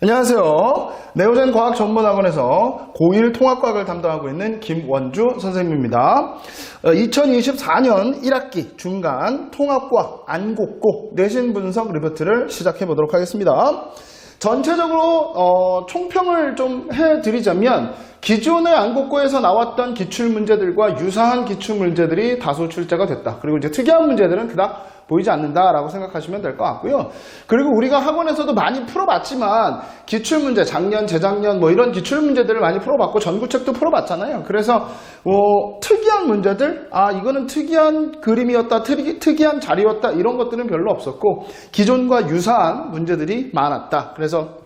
안녕하세요. 네오젠 과학전문학원에서 고1 통합과학을 담당하고 있는 김원주 선생님입니다. 2024년 1학기 중간 통합과학 안곡고 내신 분석 리뷰트를 시작해 보도록 하겠습니다. 전체적으로 총평을 좀 해드리자면 기존의 안곡고에서 나왔던 기출문제들과 유사한 기출문제들이 다소 출제가 됐다. 그리고 이제 특이한 문제들은 그닥 보이지 않는다라고 생각하시면 될 것 같고요. 그리고 우리가 학원에서도 많이 풀어봤지만 기출문제, 작년, 재작년 뭐 이런 기출문제들을 많이 풀어봤고 전구책도 풀어봤잖아요. 그래서 특이한 문제들, 이거는 특이한 그림이었다, 특이한 자리였다 이런 것들은 별로 없었고 기존과 유사한 문제들이 많았다. 그래서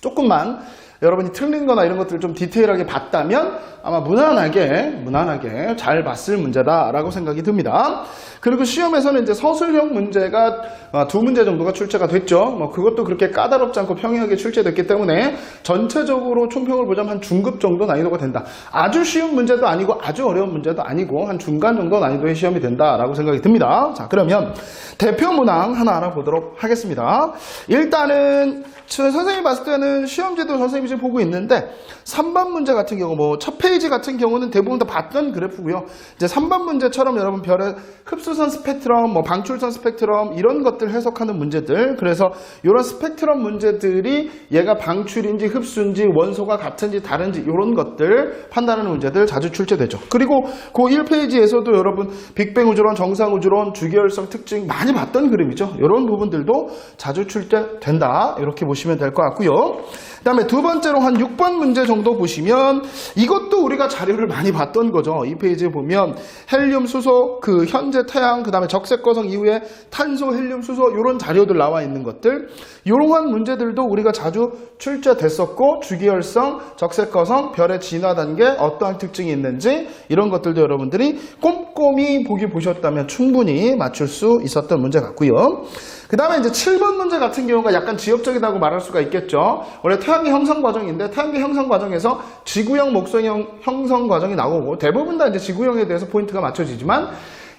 조금만 여러분이 틀린 거나 이런 것들을 좀 디테일하게 봤다면 아마 무난하게 잘 봤을 문제다라고 생각이 듭니다. 그리고 시험에서는 이제 서술형 문제가 2문제 정도가 출제가 됐죠. 뭐 그것도 그렇게 까다롭지 않고 평이하게 출제됐기 때문에 전체적으로 총평을 보자면 한 중급 정도 난이도가 된다. 아주 쉬운 문제도 아니고 아주 어려운 문제도 아니고 한 중간 정도 난이도의 시험이 된다라고 생각이 듭니다. 자, 그러면 대표 문항 하나 알아보도록 하겠습니다. 일단은 선생님이 봤을 때는 시험지도 선생님이 지금 보고 있는데 3번 문제 같은 경우 뭐 첫 페이지 같은 경우는 대부분 다 봤던 그래프고요. 이제 3번 문제처럼 여러분 별의 흡수선 스펙트럼, 뭐 방출선 스펙트럼 이런 것들 해석하는 문제들. 그래서 이런 스펙트럼 문제들이 얘가 방출인지 흡수인지 원소가 같은지 다른지 이런 것들 판단하는 문제들 자주 출제되죠. 그리고 그 1페이지에서도 여러분 빅뱅 우주론, 정상 우주론, 주기율성 특징 많이 봤던 그림이죠. 이런 부분들도 자주 출제된다. 이렇게 보시면 될 것 같고요. 그 다음에 두 번째로 한 6번 문제 정도 보시면 이것도 우리가 자료를 많이 봤던 거죠. 이 페이지에 보면 헬륨, 수소, 그 현재 태양, 그 다음에 적색 거성 이후에 탄소, 헬륨, 수소 이런 자료들 나와 있는 것들 이러한 문제들도 우리가 자주 출제됐었고 주기혈성, 적색 거성, 별의 진화 단계 어떠한 특징이 있는지 이런 것들도 여러분들이 꼼꼼히 보셨다면 충분히 맞출 수 있었던 문제 같고요. 그 다음에 이제 7번 문제 같은 경우가 약간 지역적이라고 말할 수가 있겠죠. 원래 태양계 형성 과정인데 태양계 형성 과정에서 지구형, 목성형 형성 과정이 나오고 대부분 다 이제 지구형에 대해서 포인트가 맞춰지지만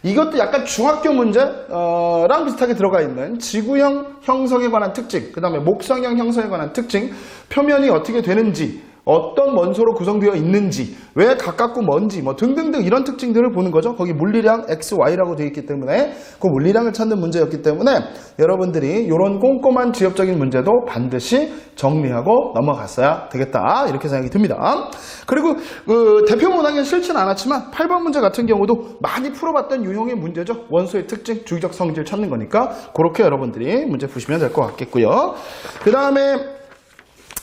이것도 약간 중학교 문제랑 비슷하게 들어가 있는 지구형 형성에 관한 특징, 그 다음에 목성형 형성에 관한 특징, 표면이 어떻게 되는지, 어떤 원소로 구성되어 있는지, 왜 가깝고 먼지, 뭐 등등등 이런 특징들을 보는 거죠. 거기 물리량 X, Y라고 되어 있기 때문에 그 물리량을 찾는 문제였기 때문에 여러분들이 이런 꼼꼼한 지엽적인 문제도 반드시 정리하고 넘어갔어야 되겠다. 이렇게 생각이 듭니다. 그리고 그 대표 문항에 싫지는 않았지만 8번 문제 같은 경우도 많이 풀어봤던 유형의 문제죠. 원소의 특징, 주기적 성질 찾는 거니까 그렇게 여러분들이 문제 푸시면 될 것 같겠고요. 그 다음에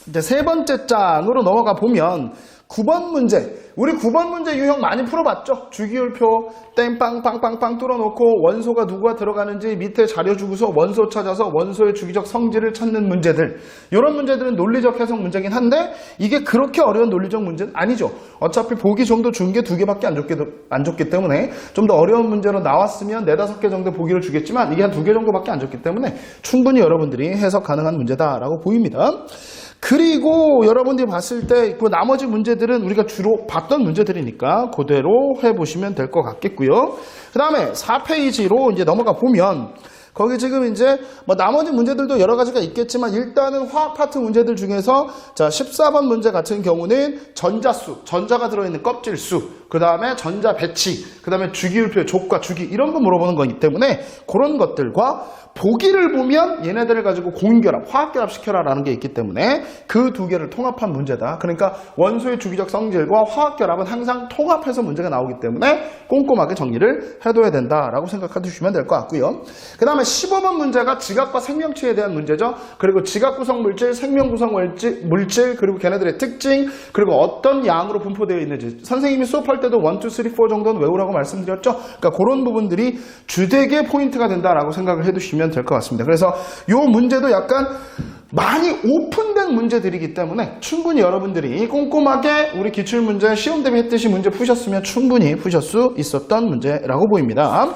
이제 세 번째 장으로 넘어가 보면 9번 문제. 우리 9번 문제 유형 많이 풀어봤죠? 주기율표 땡빵빵빵빵 뚫어놓고 원소가 누구가 들어가는지 밑에 자료 주고서 원소 찾아서 원소의 주기적 성질을 찾는 문제들. 이런 문제들은 논리적 해석 문제긴 한데 이게 그렇게 어려운 논리적 문제는 아니죠. 어차피 보기 정도 준 게 2개밖에 안 줬기 때문에 좀 더 어려운 문제로 나왔으면 4-5개 정도 보기를 주겠지만 이게 한 2개 정도밖에 안 줬기 때문에 충분히 여러분들이 해석 가능한 문제다라고 보입니다. 그리고 여러분들이 봤을 때 그 나머지 문제들은 우리가 주로 봤던 문제들이니까 그대로 해보시면 될 것 같겠고요. 그 다음에 4페이지로 이제 넘어가 보면 거기 지금 이제 뭐 나머지 문제들도 여러 가지가 있겠지만 일단은 화학 파트 문제들 중에서 자 14번 문제 같은 경우는 전자수, 전자가 들어있는 껍질수, 그 다음에 전자 배치, 그 다음에 주기율표, 족과 주기 이런 거 물어보는 거기 때문에 그런 것들과 보기를 보면 얘네들을 가지고 공결합, 화학결합 시켜라 라는 게 있기 때문에 그 두 개를 통합한 문제다. 그러니까 원소의 주기적 성질과 화학결합은 항상 통합해서 문제가 나오기 때문에 꼼꼼하게 정리를 해둬야 된다라고 생각해 주시면 될 것 같고요. 그 다음에 15번 문제가 지각과 생명체에 대한 문제죠. 그리고 지각 구성 물질, 생명 구성 물질, 그리고 걔네들의 특징, 그리고 어떤 양으로 분포되어 있는지 선생님이 수업할 때도 1, 2, 3, 4 정도는 외우라고 말씀드렸죠. 그러니까 그런 부분들이 주되게 포인트가 된다라고 생각을 해두시면 될 것 같습니다. 그래서 이 문제도 약간 많이 오픈된 문제들이기 때문에 충분히 여러분들이 꼼꼼하게 우리 기출문제 시험 대비 했듯이 문제 푸셨으면 충분히 푸실 수 있었던 문제라고 보입니다.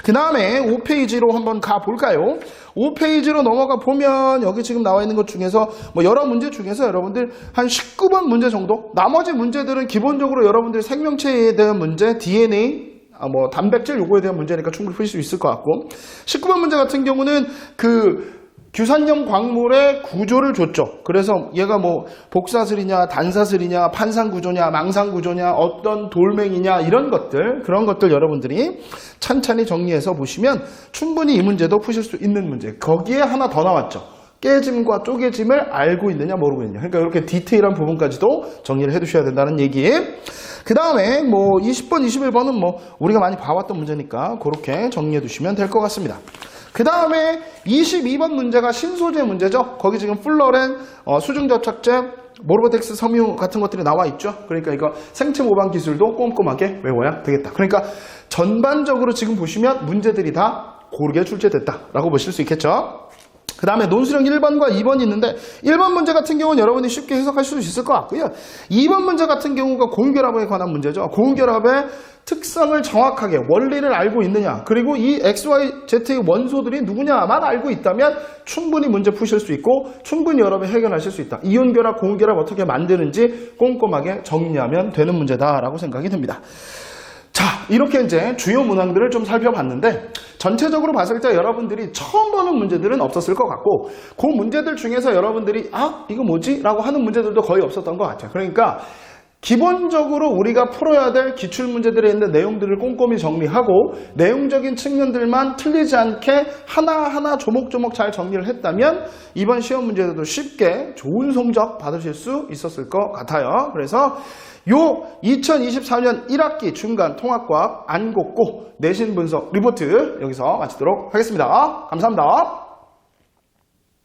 그 다음에 5페이지로 한번 가볼까요? 5페이지로 넘어가 보면 여기 지금 나와 있는 것 중에서 뭐 여러 문제 중에서 여러분들 한 19번 문제 정도, 나머지 문제들은 기본적으로 여러분들 생명체에 대한 문제, DNA, 뭐 단백질 요거에 대한 문제니까 충분히 풀 수 있을 것 같고, 19번 문제 같은 경우는 그 규산염 광물의 구조를 줬죠. 그래서 얘가 뭐 복사슬이냐 단사슬이냐 판상구조냐 망상구조냐 어떤 돌멩이냐 이런 것들, 그런 것들 여러분들이 찬찬히 정리해서 보시면 충분히 이 문제도 푸실 수 있는 문제. 거기에 하나 더 나왔죠. 깨짐과 쪼개짐을 알고 있느냐 모르고 있느냐. 그러니까 이렇게 디테일한 부분까지도 정리를 해두셔야 된다는 얘기. 그 다음에 뭐 20번 21번은 뭐 우리가 많이 봐왔던 문제니까 그렇게 정리해 두시면 될 것 같습니다. 그 다음에 22번 문제가 신소재 문제죠. 거기 지금 플러렌, 수중접착제, 모르버텍스 섬유 같은 것들이 나와 있죠. 그러니까 이거 생체 모방 기술도 꼼꼼하게 외워야 되겠다. 그러니까 전반적으로 지금 보시면 문제들이 다 고르게 출제됐다라고 보실 수 있겠죠. 그 다음에 논술형 1번과 2번이 있는데 1번 문제 같은 경우는 여러분이 쉽게 해석하실 수 있을 것 같고요. 2번 문제 같은 경우가 고온결합에 관한 문제죠. 고온결합의 특성을 정확하게 원리를 알고 있느냐, 그리고 이 XYZ의 원소들이 누구냐만 알고 있다면 충분히 문제 푸실 수 있고 충분히 여러분이 해결하실 수 있다. 이온결합, 고온결합 어떻게 만드는지 꼼꼼하게 정리하면 되는 문제다라고 생각이 듭니다. 자, 이렇게 이제 주요 문항들을 좀 살펴봤는데 전체적으로 봤을 때 여러분들이 처음 보는 문제들은 없었을 것 같고 그 문제들 중에서 여러분들이 이거 뭐지? 라고 하는 문제들도 거의 없었던 것 같아요. 그러니까 기본적으로 우리가 풀어야 될 기출문제들에 있는 내용들을 꼼꼼히 정리하고 내용적인 측면들만 틀리지 않게 하나하나 조목조목 잘 정리를 했다면 이번 시험 문제들도 쉽게 좋은 성적 받으실 수 있었을 것 같아요. 그래서 요 2024년 1학기 중간 통합과학 안곡고 내신 분석 리포트 여기서 마치도록 하겠습니다. 감사합니다.